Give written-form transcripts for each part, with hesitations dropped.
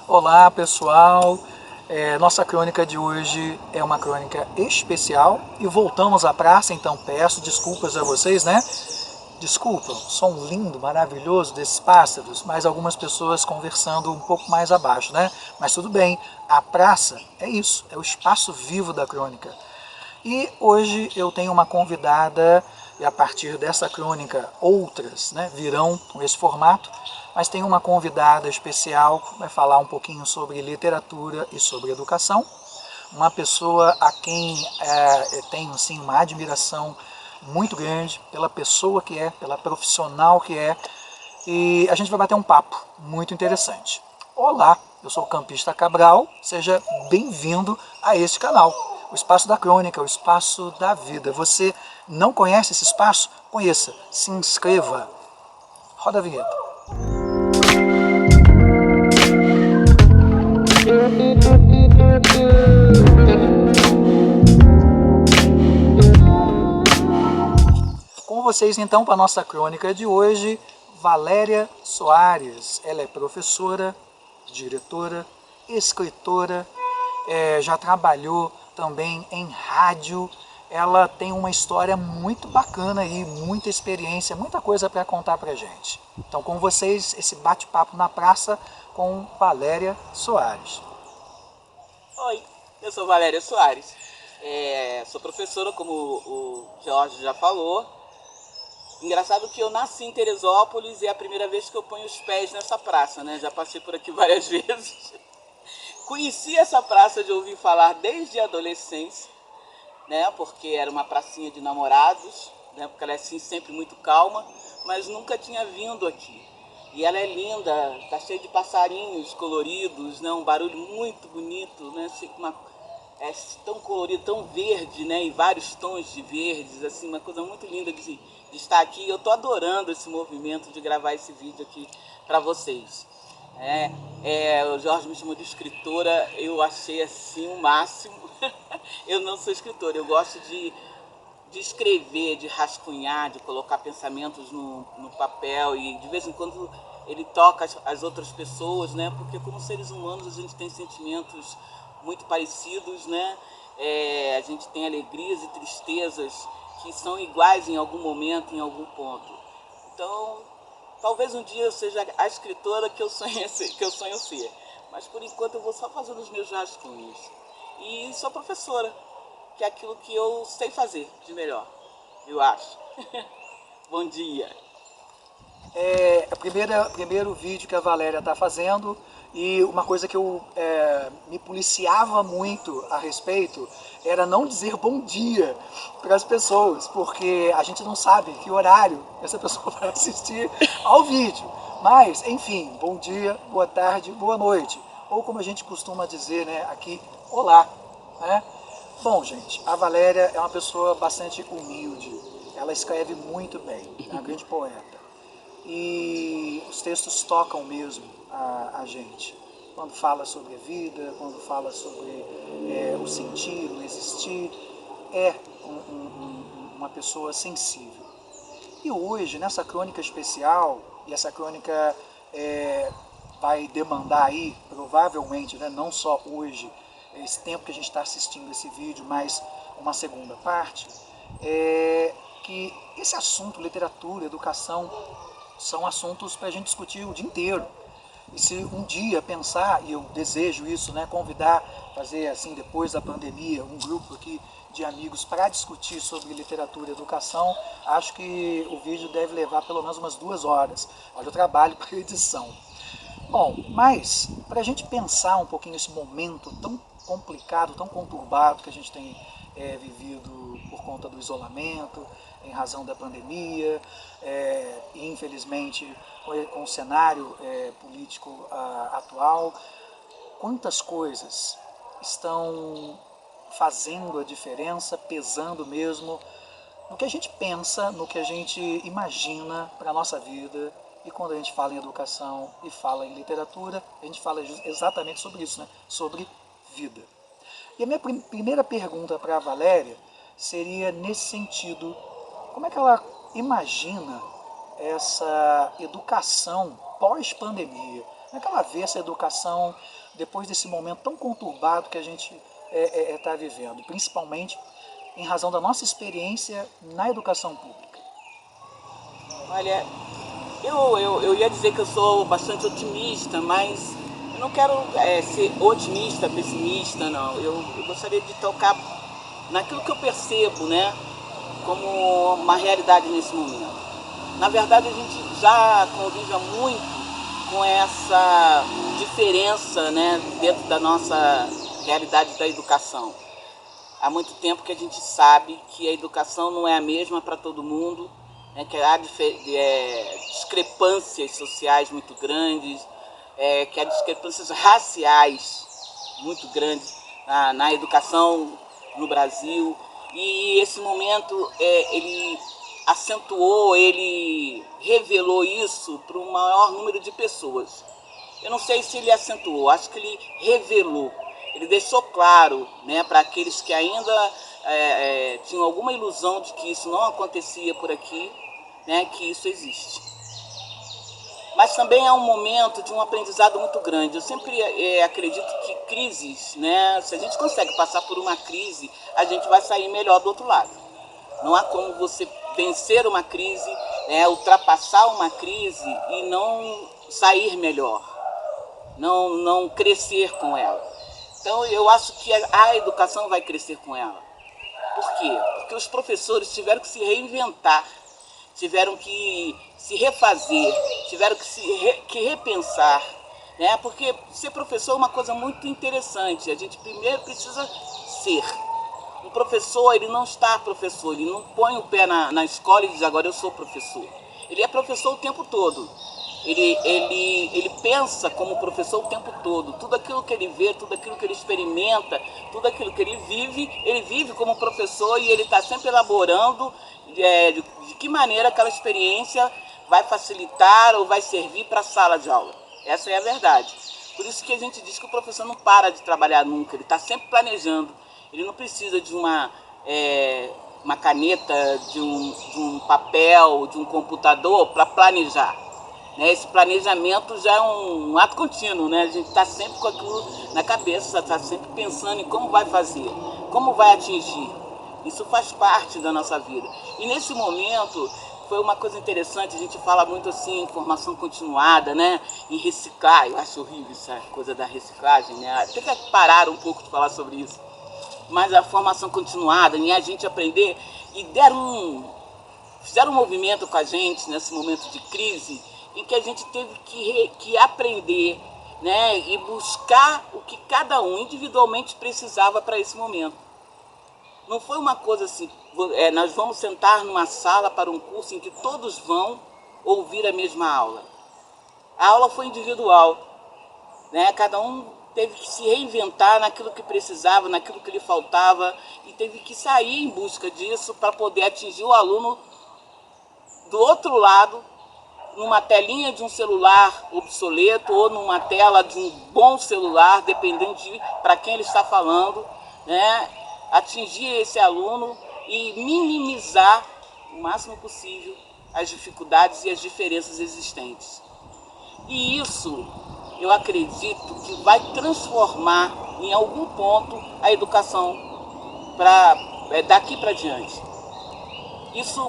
Olá pessoal, nossa crônica de hoje é uma crônica especial e voltamos à praça, então peço desculpas a vocês, né? Desculpa, som lindo, maravilhoso desses pássaros, mas algumas pessoas conversando um pouco mais abaixo, né? Mas tudo bem, a praça é isso, é o espaço vivo da crônica. E hoje eu tenho uma convidada, e a partir dessa crônica outras, né, virão com esse formato, mas tem uma convidada especial que vai falar um pouquinho sobre literatura e sobre educação. Uma pessoa a quem eu tenho assim, uma admiração muito grande pela pessoa que é, pela profissional que é, e a gente vai bater um papo muito interessante. Olá, eu sou o Campista Cabral, seja bem-vindo a este canal. O espaço da crônica, o espaço da vida. Você não conhece esse espaço? Conheça, se inscreva. Roda a vinheta. Com vocês então para a nossa crônica de hoje, Valéria Soares. Ela é professora, diretora, escritora, já trabalhou também em rádio. Ela tem uma história muito bacana aí, muita experiência, muita coisa para contar para gente. Então com vocês, esse bate-papo na praça com Valéria Soares. Oi, eu sou Valéria Soares, sou professora, como o Jorge já falou. Engraçado que eu nasci em Teresópolis e é a primeira vez que eu ponho os pés nessa praça, né? Já passei por aqui várias vezes. Conheci essa praça de ouvir falar desde a adolescência, né? Porque era uma pracinha de namorados, né? Porque ela é assim, sempre muito calma, mas nunca tinha vindo aqui. E ela é linda, tá cheia de passarinhos coloridos, né? Um barulho muito bonito, né? É tão colorido, tão verde, né? E vários tons de verdes, assim, uma coisa muito linda de estar aqui. Eu tô adorando esse movimento de gravar esse vídeo aqui para vocês. O Jorge me chamou de escritora, eu achei assim o máximo. Eu não sou escritora, eu gosto de escrever, de rascunhar, de colocar pensamentos no papel, e de vez em quando ele toca as outras pessoas, né? Porque como seres humanos a gente tem sentimentos muito parecidos, né? A gente tem alegrias e tristezas que são iguais em algum momento, em algum ponto. Então, talvez um dia eu seja a escritora que eu sonho ser, mas por enquanto eu vou só fazendo os meus rascunhos. E sou professora, que é aquilo que eu sei fazer de melhor, eu acho. Bom dia. O primeiro vídeo que a Valéria está fazendo, e uma coisa que eu me policiava muito a respeito era não dizer bom dia para as pessoas, porque a gente não sabe que horário essa pessoa vai assistir ao vídeo. Mas, enfim, bom dia, boa tarde, boa noite. Ou como a gente costuma dizer, né, aqui, olá. Né? Bom, gente, a Valéria é uma pessoa bastante humilde. Ela escreve muito bem, é uma grande poeta. E os textos tocam mesmo a gente. Quando fala sobre a vida, quando fala sobre o sentir, o existir, é uma pessoa sensível. E hoje, nessa crônica especial, e essa crônica vai demandar aí, provavelmente, né, não só hoje, esse tempo que a gente está assistindo esse vídeo, mas uma segunda parte, que esse assunto, literatura, educação, são assuntos para a gente discutir o dia inteiro. E se um dia pensar, e eu desejo isso, né, convidar, fazer assim depois da pandemia, um grupo aqui de amigos para discutir sobre literatura e educação, acho que o vídeo deve levar pelo menos umas 2 horas. Olha o trabalho para a edição. Bom, mas para a gente pensar um pouquinho esse momento tão complicado, tão conturbado que a gente tem vivido por conta do isolamento, em razão da pandemia, e infelizmente com o cenário político atual, quantas coisas estão fazendo a diferença, pesando mesmo no que a gente pensa, no que a gente imagina para a nossa vida. E quando a gente fala em educação e fala em literatura, a gente fala exatamente sobre isso, né? Sobre vida. E a minha primeira pergunta para a Valéria seria nesse sentido: como é que ela imagina essa educação pós-pandemia? Como é que ela vê essa educação depois desse momento tão conturbado que a gente está vivendo, principalmente em razão da nossa experiência na educação pública? Olha, eu ia dizer que eu sou bastante otimista, mas eu não quero ser otimista, pessimista, não. Eu gostaria de tocar naquilo que eu percebo, né, como uma realidade nesse momento. Na verdade, a gente já convive há muito com essa diferença, né, dentro da nossa realidade da educação. Há muito tempo que a gente sabe que a educação não é a mesma para todo mundo, né, que há discrepâncias sociais muito grandes, que há discrepâncias raciais muito grandes na educação no Brasil. E esse momento ele acentuou, ele revelou isso para um maior número de pessoas. Eu não sei se ele acentuou, acho que ele revelou. Ele deixou claro, né, para aqueles que ainda tinham alguma ilusão de que isso não acontecia por aqui, né, que isso existe. Mas também é um momento de um aprendizado muito grande. Eu sempre acredito que crises, né, se a gente consegue passar por uma crise, a gente vai sair melhor do outro lado. Não há como você vencer uma crise, ultrapassar uma crise e não sair melhor, não crescer com ela. Então eu acho que a educação vai crescer com ela. Por quê? Porque os professores tiveram que se reinventar, tiveram que se refazer, tiveram que repensar, né? Porque ser professor é uma coisa muito interessante. A gente primeiro precisa ser. Um professor, ele não está professor, ele não põe o pé na escola e diz, agora eu sou professor. Ele é professor o tempo todo. Ele pensa como professor o tempo todo. Tudo aquilo que ele vê, tudo aquilo que ele experimenta, tudo aquilo que ele vive como professor e ele está sempre elaborando de que maneira aquela experiência vai facilitar ou vai servir para a sala de aula. Essa é a verdade. Por isso que a gente diz que o professor não para de trabalhar nunca, ele está sempre planejando. Ele não precisa de uma caneta, de um papel, de um computador para planejar. Né? Esse planejamento já é um ato contínuo, né? A gente está sempre com aquilo na cabeça, está sempre pensando em como vai fazer, como vai atingir. Isso faz parte da nossa vida. E nesse momento foi uma coisa interessante, a gente fala muito assim em formação continuada, né? Em reciclar, eu acho horrível essa coisa da reciclagem, né? Tem que parar um pouco de falar sobre isso. Mas a formação continuada, em a gente aprender, e fizeram um movimento com a gente nesse momento de crise, em que a gente teve que aprender, né, e buscar o que cada um individualmente precisava para esse momento. Não foi uma coisa assim, nós vamos sentar numa sala para um curso em que todos vão ouvir a mesma aula. A aula foi individual, né? Cada um teve que se reinventar naquilo que precisava, naquilo que lhe faltava, e teve que sair em busca disso para poder atingir o aluno do outro lado, numa telinha de um celular obsoleto ou numa tela de um bom celular, dependendo de para quem ele está falando, né? Atingir esse aluno e minimizar o máximo possível as dificuldades e as diferenças existentes. E isso, eu acredito que vai transformar em algum ponto a educação daqui para diante. Isso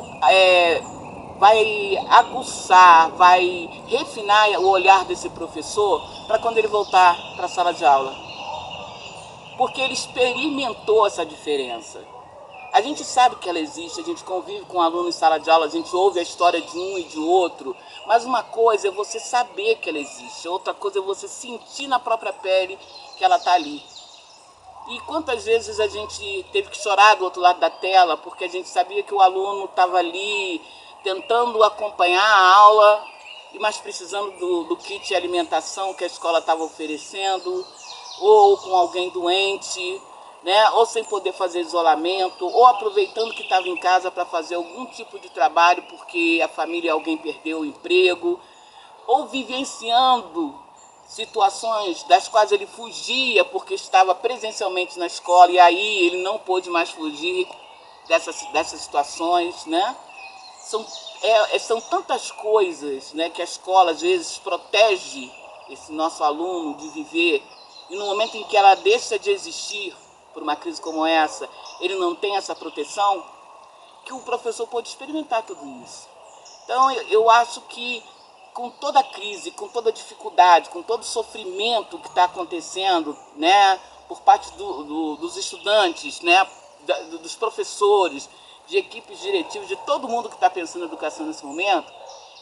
vai aguçar, vai refinar o olhar desse professor para quando ele voltar para a sala de aula. Porque ele experimentou essa diferença. A gente sabe que ela existe, a gente convive com aluno em sala de aula, a gente ouve a história de um e de outro, mas uma coisa é você saber que ela existe, outra coisa é você sentir na própria pele que ela está ali. E quantas vezes a gente teve que chorar do outro lado da tela, porque a gente sabia que o aluno estava ali tentando acompanhar a aula, mas precisando do kit de alimentação que a escola estava oferecendo, ou com alguém doente, né? Ou sem poder fazer isolamento, ou aproveitando que estava em casa para fazer algum tipo de trabalho porque a família, alguém perdeu o emprego, ou vivenciando situações das quais ele fugia porque estava presencialmente na escola e aí ele não pôde mais fugir dessas situações, né? São tantas coisas, né, que a escola às vezes protege esse nosso aluno de viver, e no momento em que ela deixa de existir por uma crise como essa, ele não tem essa proteção, que o professor pode experimentar tudo isso. Então eu acho que com toda a crise, com toda a dificuldade, com todo o sofrimento que está acontecendo, né, por parte dos estudantes, né, dos professores, de equipes diretivas, de todo mundo que está pensando em educação nesse momento,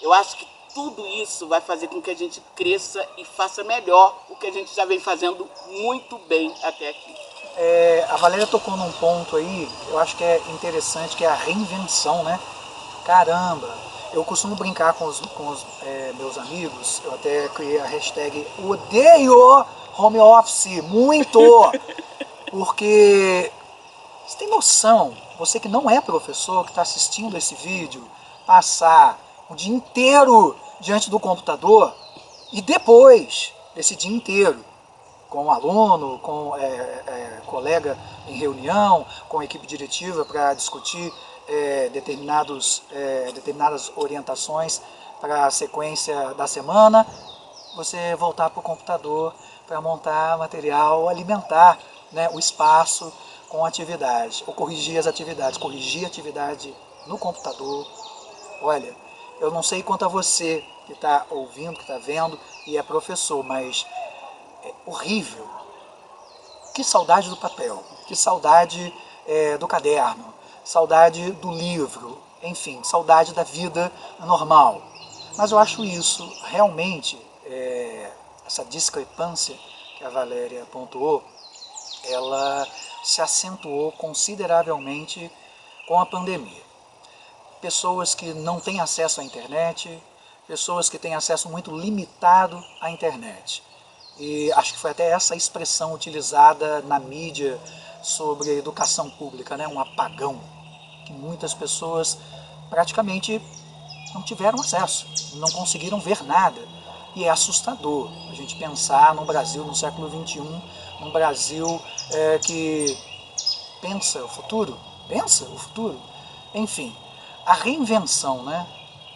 eu acho que tudo isso vai fazer com que a gente cresça e faça melhor o que a gente já vem fazendo muito bem até aqui. A Valéria tocou num ponto aí, eu acho que é interessante, que é a reinvenção, né? Caramba! Eu costumo brincar com os meus amigos, eu até criei a hashtag odeio home office, muito! Porque você tem noção, você que não é professor, que está assistindo esse vídeo, passar o dia inteiro diante do computador e depois desse dia inteiro, com o aluno, com colega em reunião, com a equipe diretiva para discutir determinadas orientações para a sequência da semana, você voltar para o computador para montar material, alimentar, né, o espaço com atividade, ou corrigir as atividades, corrigir a atividade no computador. Olha, eu não sei quanto a você que está ouvindo, que está vendo e é professor, mas é horrível. Que saudade do papel, que saudade do caderno, saudade do livro, enfim, saudade da vida normal. Mas eu acho isso realmente, essa discrepância que a Valéria pontuou, ela se acentuou consideravelmente com a pandemia. Pessoas que não têm acesso à internet, pessoas que têm acesso muito limitado à internet. E acho que foi até essa expressão utilizada na mídia sobre a educação pública, né? Um apagão, que muitas pessoas praticamente não tiveram acesso, não conseguiram ver nada. E é assustador a gente pensar no Brasil no século XXI, num Brasil que pensa o futuro, enfim, a reinvenção, né?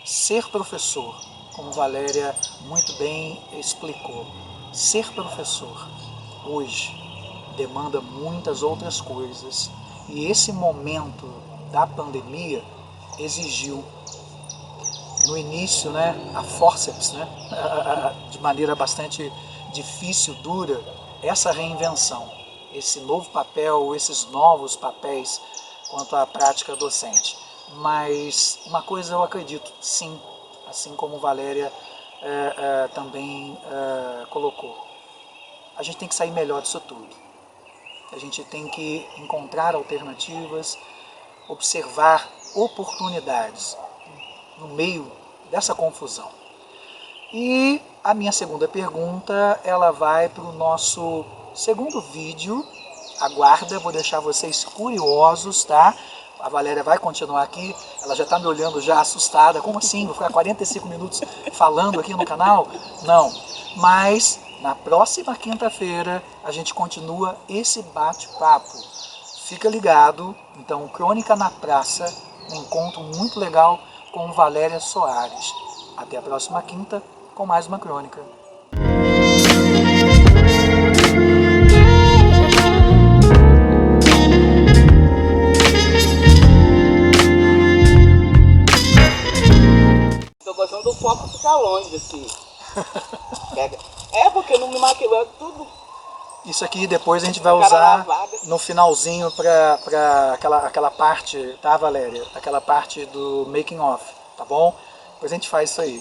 Ser professor, como Valéria muito bem explicou, ser professor hoje demanda muitas outras coisas e esse momento da pandemia exigiu no início, né, a forceps, né, de maneira bastante difícil, dura, essa reinvenção, esse novo papel, esses novos papéis quanto à prática docente. Mas uma coisa eu acredito, sim, assim como Valéria também colocou, a gente tem que sair melhor disso tudo. A gente tem que encontrar alternativas, observar oportunidades no meio dessa confusão. E a minha segunda pergunta, ela vai para o nosso segundo vídeo. Aguarda, vou deixar vocês curiosos, tá? A Valéria vai continuar aqui, ela já está me olhando já assustada. Como assim? Vou ficar 45 minutos falando aqui no canal? Não, mas na próxima quinta-feira a gente continua esse bate-papo. Fica ligado, então, Crônica na Praça, um encontro muito legal com Valéria Soares. Até a próxima quinta com mais uma crônica. Tô gostando do foco ficar longe, assim. Porque não me maquilando tudo. Isso aqui depois a gente vai usar no finalzinho para aquela parte, tá, Valéria? Aquela parte do making off, tá bom? Depois a gente faz isso aí.